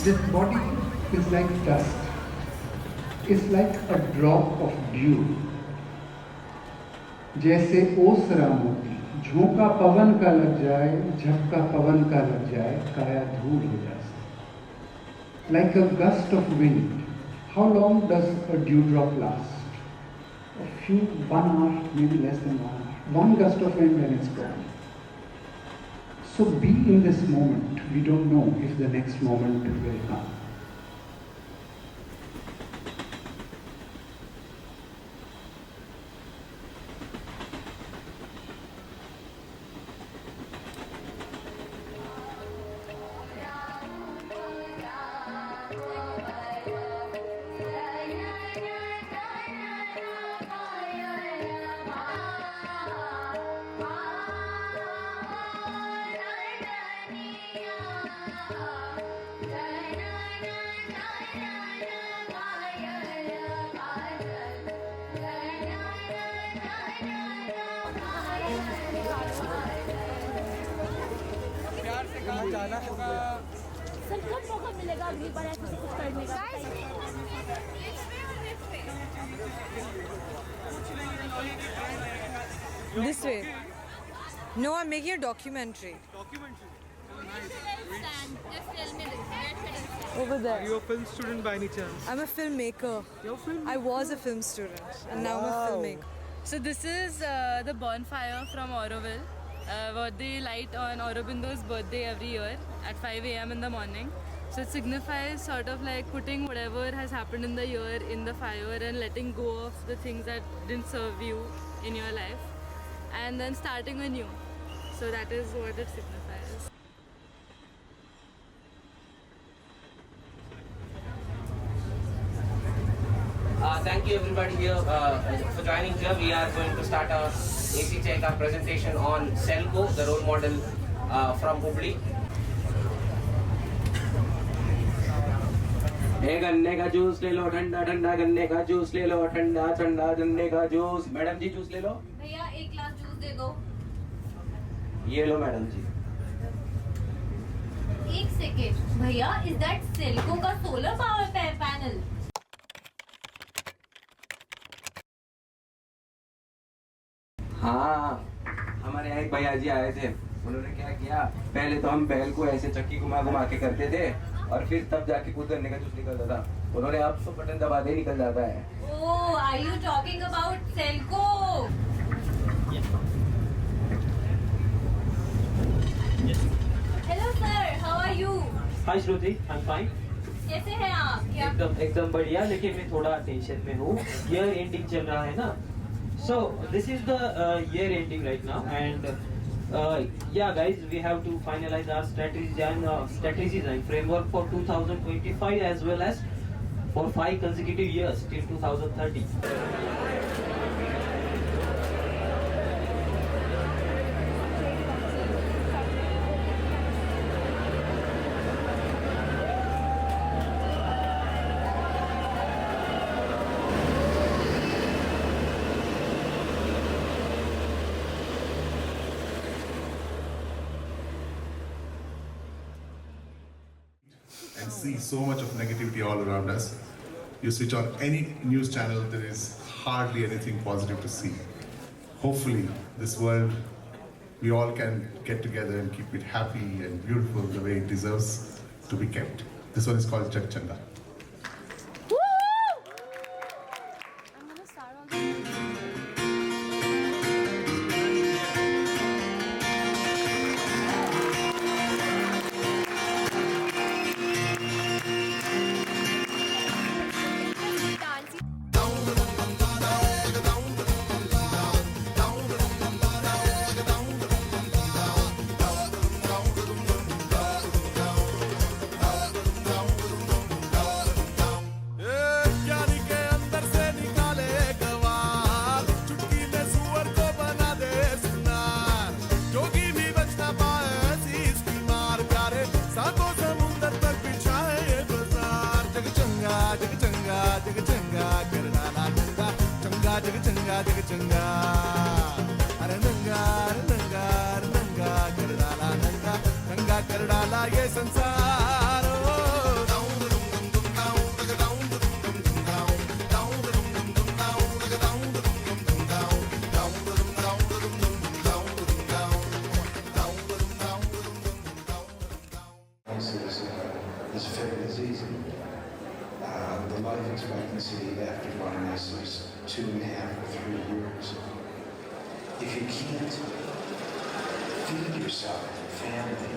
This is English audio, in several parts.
This body is like dust. It's like a drop of dew. जैसे ओसरा मोती, झोंका पवन का लग जाए, झपका पवन का लग जाए, काया धूल हो जाए. Like a gust of wind. How long does a dewdrop last? A few, 1 hour, maybe less than 1 hour. One gust of wind and it's gone. So be in this moment. We don't know if the next moment will come. Sir कब मौका मिलेगा अगली बार ऐसे कुछ करने का? This way. No, I'm making a documentary. Over there. Are you a film student by any chance? I'm a filmmaker. You're a film? I was a film student and now I'm a filmmaker. So this is the bonfire from Auroville. What they light on Aurobindo's birthday every year at 5 a.m. in the morning. So it signifies sort of like putting whatever has happened in the year in the fire and letting go of the things that didn't serve you in your life and then starting anew. So that is what it signifies. Thank you everybody here for joining here. We are going to start our AC Check, our presentation on Selco, the role model from Hubli. ए गन्ने का juice ले लो, ठंडा ठंडा गन्ने का juice ले लो, ठंडा ठंडा गन्ने का जूस. मैडम जी जूस ले लो. भैया एक ग्लास जूस दे दो. ये लो मैडम जी. एक सेकेंड भैया, इज दैट सेल्को का सोलर पावर पैनल? हाँ, हमारे यहाँ एक भैया जी आए थे. उन्होंने क्या किया, पहले तो हम बैल को ऐसे चक्की घुमा घुमा के करते थे और फिर तब जाके खुद गन्ने का जूस निकलता था. उन्होंने अब तो बटन दबाते ही निकल जाता है. Oh, are you talking about Selco? Hello sir, how are you? Hi Shruti, I am fine. कैसे हैं आप? क्या एकदम बढ़िया, लेकिन मैं थोड़ा टेंशन में हूँ. ईयर एंडिंग चल रहा है ना. So this is the year ending right now, and yeah guys, we have to finalize our strategies and framework for 2025 as well as for 5 consecutive years till 2030. And see so much of negativity all around us. You switch on any news channel, there is hardly anything positive to see. Hopefully, this world, we all can get together and keep it happy and beautiful the way it deserves to be kept. This one is called Jag Chanda. जग चंगा अरे नंगा कर डाला नंगा नंगा कर डाला ये संसार as fit and as easy. The life expectancy after running this is 2.5 or 3 years. If you can't feed yourself and your family,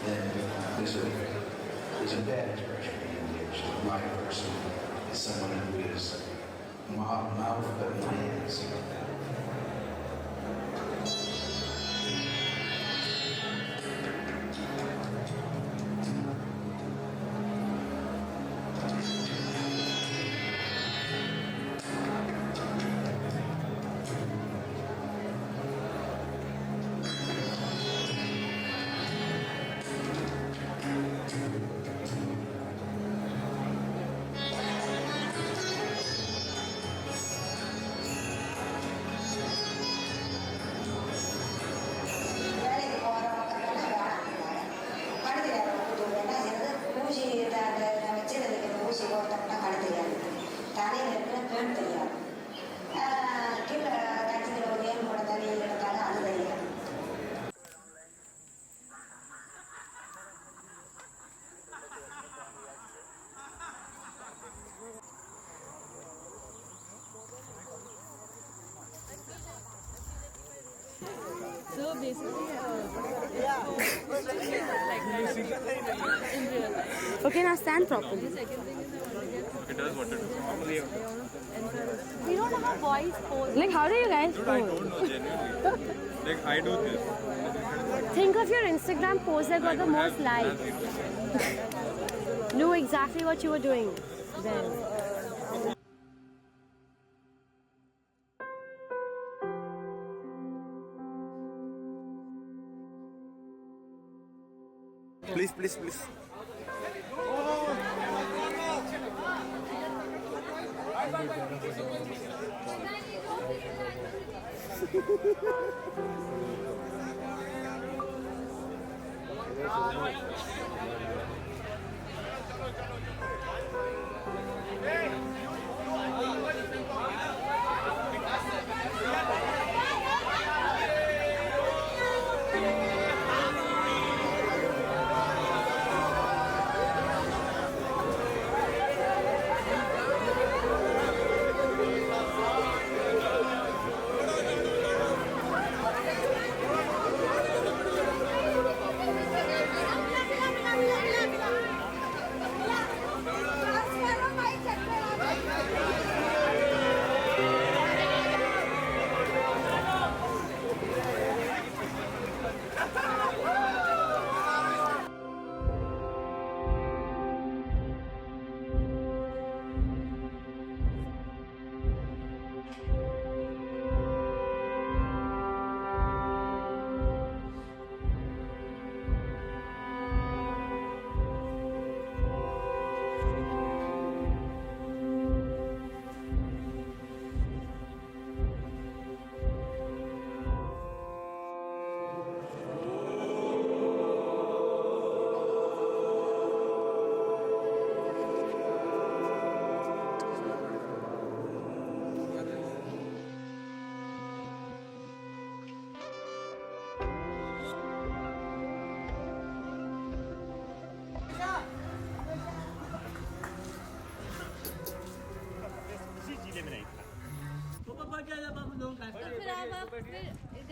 then there's a bad expression being used. My person is someone who is mouth but no hands. So basically, in real life. Okay, now stand properly. The second thing is I want to get. It does what it does. We don't know how boys pose. Like, how do you guys Dude, I pose? don't know genuinely. Like I do this. Think of your Instagram post that got the most likes. Know exactly what you were doing then. Please, please, please.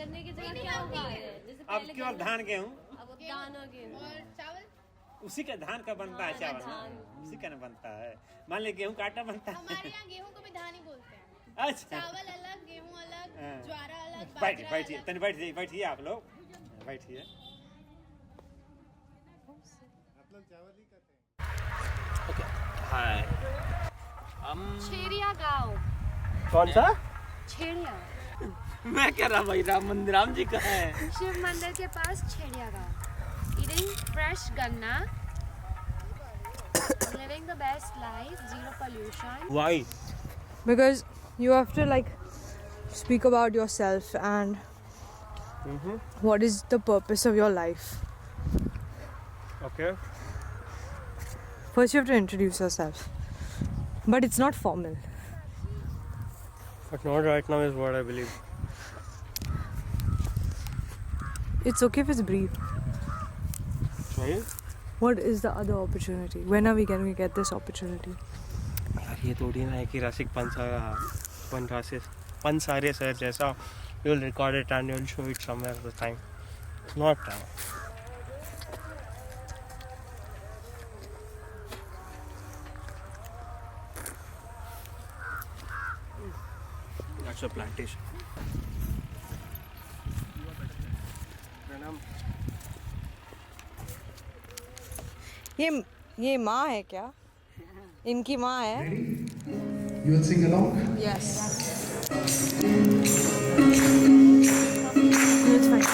करने की जगह क्या होगा? जैसे अब केवल धान गेहूँ, अब धान और गेहूं और चावल, उसी का धान का बनता है चावल, उसी का न बनता है। मान लीजिए गेहूँ का आटा बनता है। हमारे यहाँ गेहूं को भी धान ही बोलते हैं। अच्छा, चावल अलग, गेहूं अलग, ज्वारा अलग, बैठिए बैठिए तनी बैठिए आप लोग बैठिए। Okay. Hi. छेड़िया गाँव। कौन सा? छेड़िया। मैं कह रहा भाई राम मंदिर राम जी का है। शिव मंदिर के पास छेड़िया गाँव। Eating fresh गन्ना. Living the best life, zero pollution. Why? Because you have to like speak about yourself and what is the purpose of your life. Okay. First you have to introduce yourself, but it's not formal. But not right now is what I believe. It's okay if it's brief. Right? What is the other opportunity? When are we going to get this opportunity? यार ये थोड़ी ना है कि रसिक Pansare sir जैसा you'll record it and you'll show it somewhere at the time. It's not time. That's a plantation. ये माँ है क्या? इनकी माँ है? You will sing along? Yes. It's fine.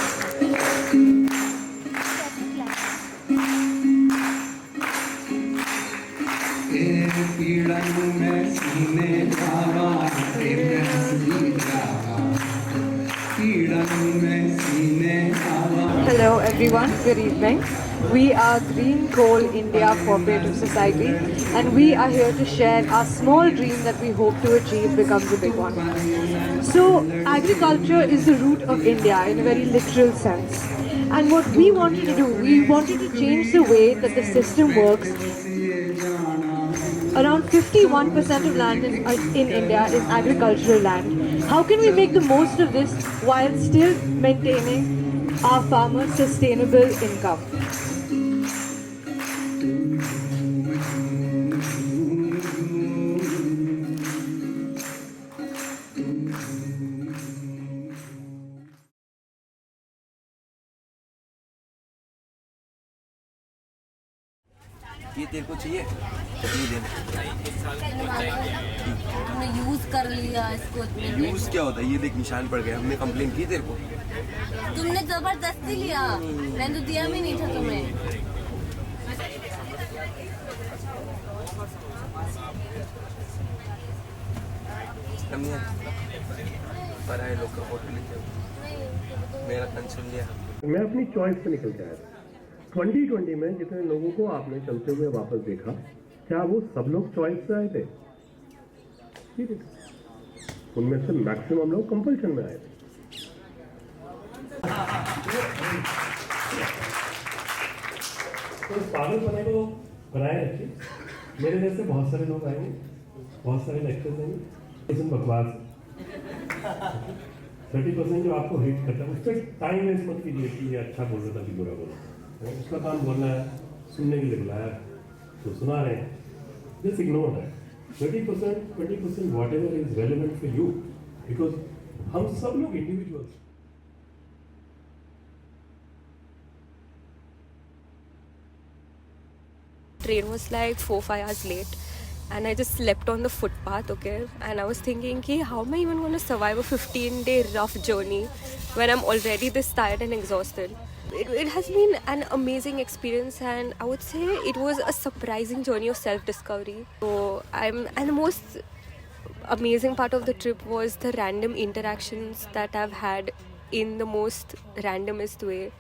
Hello everyone, good evening. We are Green Coal India Cooperative Society and we are here to share our small dream that we hope to achieve becomes a big one. So agriculture is the root of India in a very literal sense. And what we wanted to do, we wanted to change the way that the system works. Around 51% of land in India is agricultural land. How can we make the most of this while still maintaining our farmers' sustainable income? ये तेरे को चाहिए? कितनी देर? तुमने use कर लिया इसको। Use क्या होता है? ये देख निशान पड़ गया। हमने कंप्लेन की तेरे को। तुमने जबरदस्ती लिया, मैंने तो दिया भी नहीं था तुम्हें। पराए लोग का फोटो लेते हो। मेरा कंसर्न लिया। मैं अपनी चॉइस से निकल के आया था। 2020 में जितने लोगों को आपने चलते हुए वापस देखा, क्या वो सब लोग चॉइस से आए थे? ठीक है, उनमें से मैक्सिमम लोग कंपल्शन में आए थे। तो इस पागलपने को बनाए रखिए। मेरे जैसे बहुत सारे लोग आएंगे, बहुत सारे लेक्चर्स आएंगे, इसमें बकवास 30% जो आपको हेट करता है उस पर टाइम वेस्ट मत कीजिए कि ये अच्छा बोल रहा था कि बुरा बोल रहा था। उसका काम बोलना है, सुनने के लिए बुलाया तो सुना रहे हैं, just ignore that. 20% what ever is relevant for you, because हम सब लोग individuals. Train was like 4-5 hours late and I just slept on the footpath, okay, and I was thinking ki how am I even going to survive a 15-day rough journey when I'm already this tired and exhausted. It has been an amazing experience and I would say it was a surprising journey of self-discovery. So and the most amazing part of the trip was the random interactions that I've had in the most randomest way.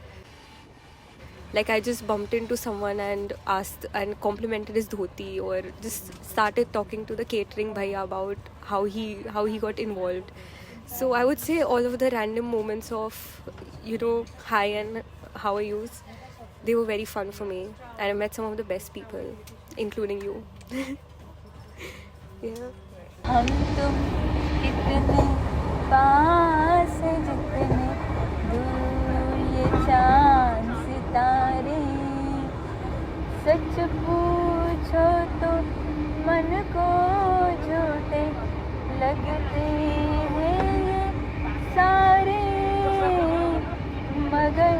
Like I just bumped into someone and asked and complimented his dhoti, or just started talking to the catering bhaiya about how he got involved. So I would say all of the random moments of, you know, hi and how are you, they were very fun for me and I met some of the best people, including you. Yeah. हम तुम कितने पास जितने दूर ये चांद सितारे, सच पूछो तो मन को झूठे लगते हैं ये सारे, मगर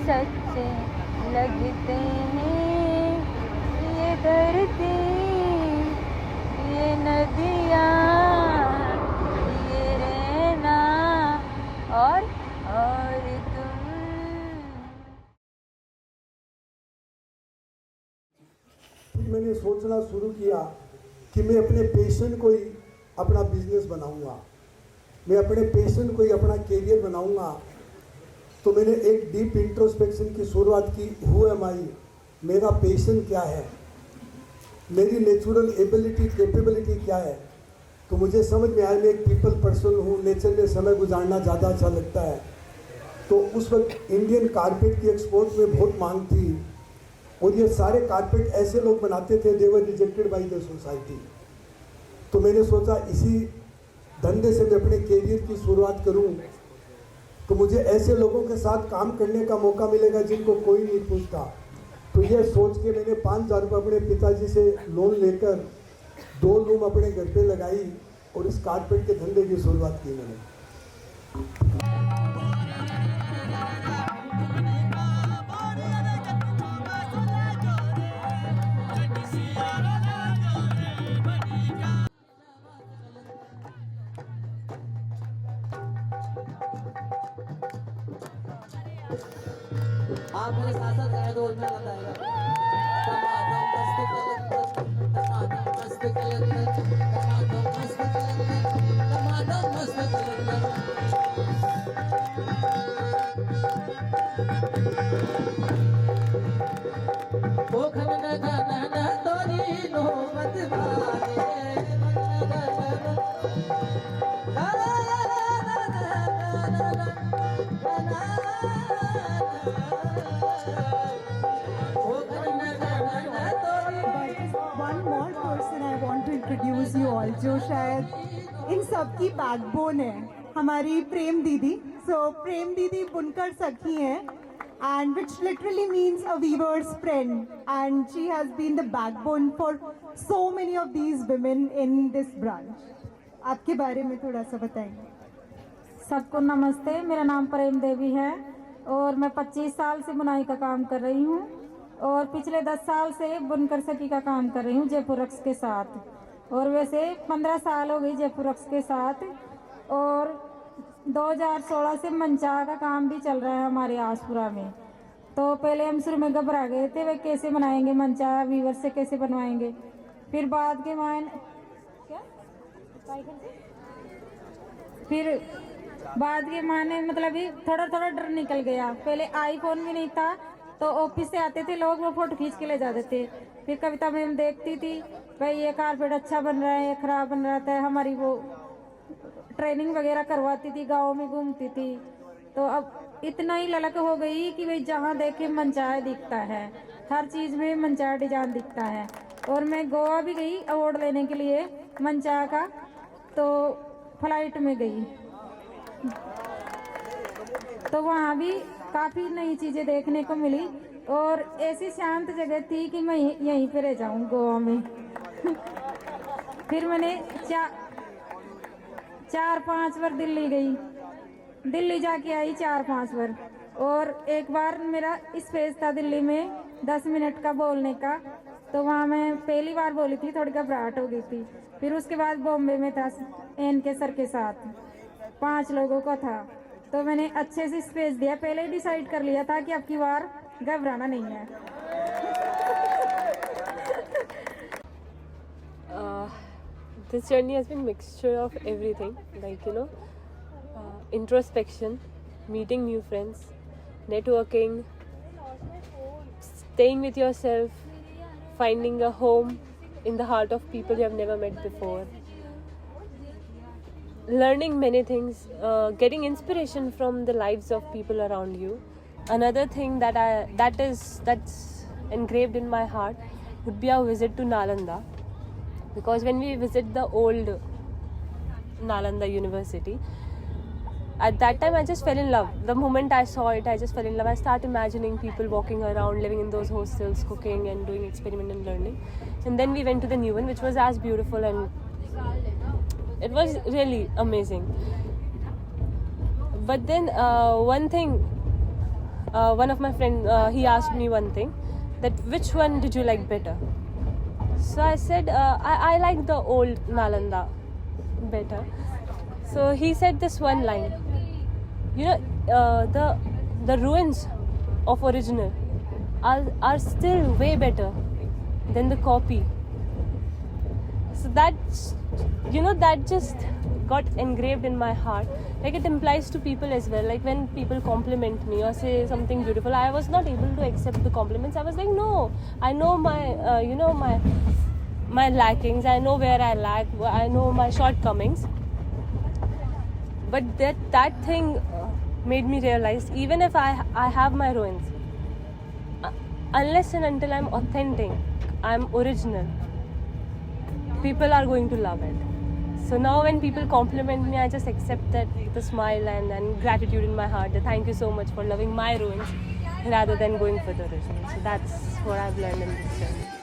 सच्चे लगते हैं ये धरती, ये नदियाँ, ये रहना और तुम। मैंने सोचना शुरू किया कि मैं अपने पैशन को ही अपना बिजनेस बनाऊंगा, मैं अपने पैशन को ही अपना कैरियर बनाऊंगा। तो मैंने एक डीप इंट्रोस्पेक्शन की शुरुआत की। हु एम आई, मेरा पैशन क्या है, मेरी नेचुरल एबिलिटी कैपेबिलिटी क्या है। तो मुझे समझ में आया मैं एक पीपल पर्सन हूँ, नेचर में समय गुजारना ज़्यादा अच्छा लगता है। तो उस वक्त इंडियन कारपेट की एक्सपोर्ट में बहुत मांग थी और ये सारे कारपेट ऐसे लोग बनाते थे, दे वर रिजेक्टेड बाय द सोसाइटी। तो मैंने सोचा इसी धंधे से मैं अपने कैरियर की शुरुआत करूं, तो मुझे ऐसे लोगों के साथ काम करने का मौका मिलेगा जिनको कोई नहीं पूछता। तो ये सोच के मैंने 5,000 रुपये अपने पिताजी से लोन लेकर 2 रूम अपने घर पे लगाई और इस कारपेट के धंधे की शुरुआत की मैंने। आप मेरे साथ साथ गाया, 2 मिनट बताएगा। टमाटर मस्त कलंदर, टमाटर मस्त कलंदर, टमाटर मस्त कलंदर, टमाटर मस्त कलंदर। ओ खनन खनन तोरी नौबत बारे, One more person I want to introduce you all, जो शायद इन सब की बैकबोन है, हमारी प्रेम दीदी। So प्रेम दीदी बुनकर सखी हैं, and which literally means a weaver's friend, and she has been the backbone for so many of these women in this branch. आपके बारे में थोड़ा सा बताएंगे। सबको नमस्ते, मेरा नाम प्रेम देवी है और मैं 25 साल से बुनाई का काम कर रही हूँ और पिछले 10 साल से बुनकर सखी का काम कर रही हूँ जयपुर रक्स के साथ। और वैसे 15 साल हो गई जयपुर रक्स के साथ, और 2016 से मंचा का काम भी चल रहा है हमारे आसपुरा में। तो पहले हम शुरू में घबरा गए थे, वे कैसे बनाएंगे मंचा, वीवर से कैसे बनवाएंगे। फिर बाद के माने मतलब ही थोड़ा थोड़ा डर निकल गया। पहले आईफोन भी नहीं था, तो ऑफिस से आते थे लोग, वो फोटो खींच के ले जाते थे। फिर कविता मैम देखती थी भाई ये कारपेट अच्छा बन रहा है, खराब बन रहा था, हमारी वो ट्रेनिंग वगैरह करवाती थी, गाँव में घूमती थी। तो अब इतना ही ललक हो गई कि भाई जहाँ देखे मंचाया दिखता है, हर चीज़ में मंचाया डिजाइन दिखता है। और मैं गोवा भी गई अवार्ड लेने के लिए मंचाया का, तो फ्लाइट में गई, तो वहाँ भी काफ़ी नई चीज़ें देखने को मिली और ऐसी शांत जगह थी कि मैं यहीं पे रह जाऊँ गोवा में। फिर मैंने 4-5 बार दिल्ली गई, दिल्ली जाके आई 4-5 बार। और एक बार मेरा स्पेस था दिल्ली में 10 मिनट का बोलने का, तो वहाँ मैं पहली बार बोली थी, थोड़ी घबराहट हो गई थी। फिर उसके बाद बॉम्बे में था एन के सर के साथ, 5 लोगों का था, तो मैंने अच्छे से स्पेस दिया। पहले ही डिसाइड कर लिया था कि अब की बार घबराना नहीं है। This journey has been mixture of everything, like introspection, meeting new friends, networking, staying with yourself, finding a home in the heart of people you have never met before, learning many things, getting inspiration from the lives of people around you. Another thing that's engraved in my heart would be our visit to Nalanda, because when we visit the old Nalanda University, at that time I just fell in love. The moment I saw it, I just fell in love. I started imagining people walking around, living in those hostels, cooking and doing experiment and learning. And then we went to the new one, which was as beautiful, and it was really amazing. But then one thing, one of my friends, he asked me one thing, that which one did you like better? So I said, I like the old Nalanda better. So he said this one line, the ruins of original are still way better than the copy. So that just got engraved in my heart. Like, it implies to people as well. Like, when people compliment me or say something beautiful, I was not able to accept the compliments. I was like, no, I know my my lackings. I know where I lack. I know my shortcomings. But that thing made me realize, even if I have my ruins, unless and until I'm authentic, I'm original, people are going to love it. So now when people compliment me, I just accept that with a smile and gratitude in my heart. That thank you so much for loving my ruins rather than going for the original. So that's what I've learned in this journey.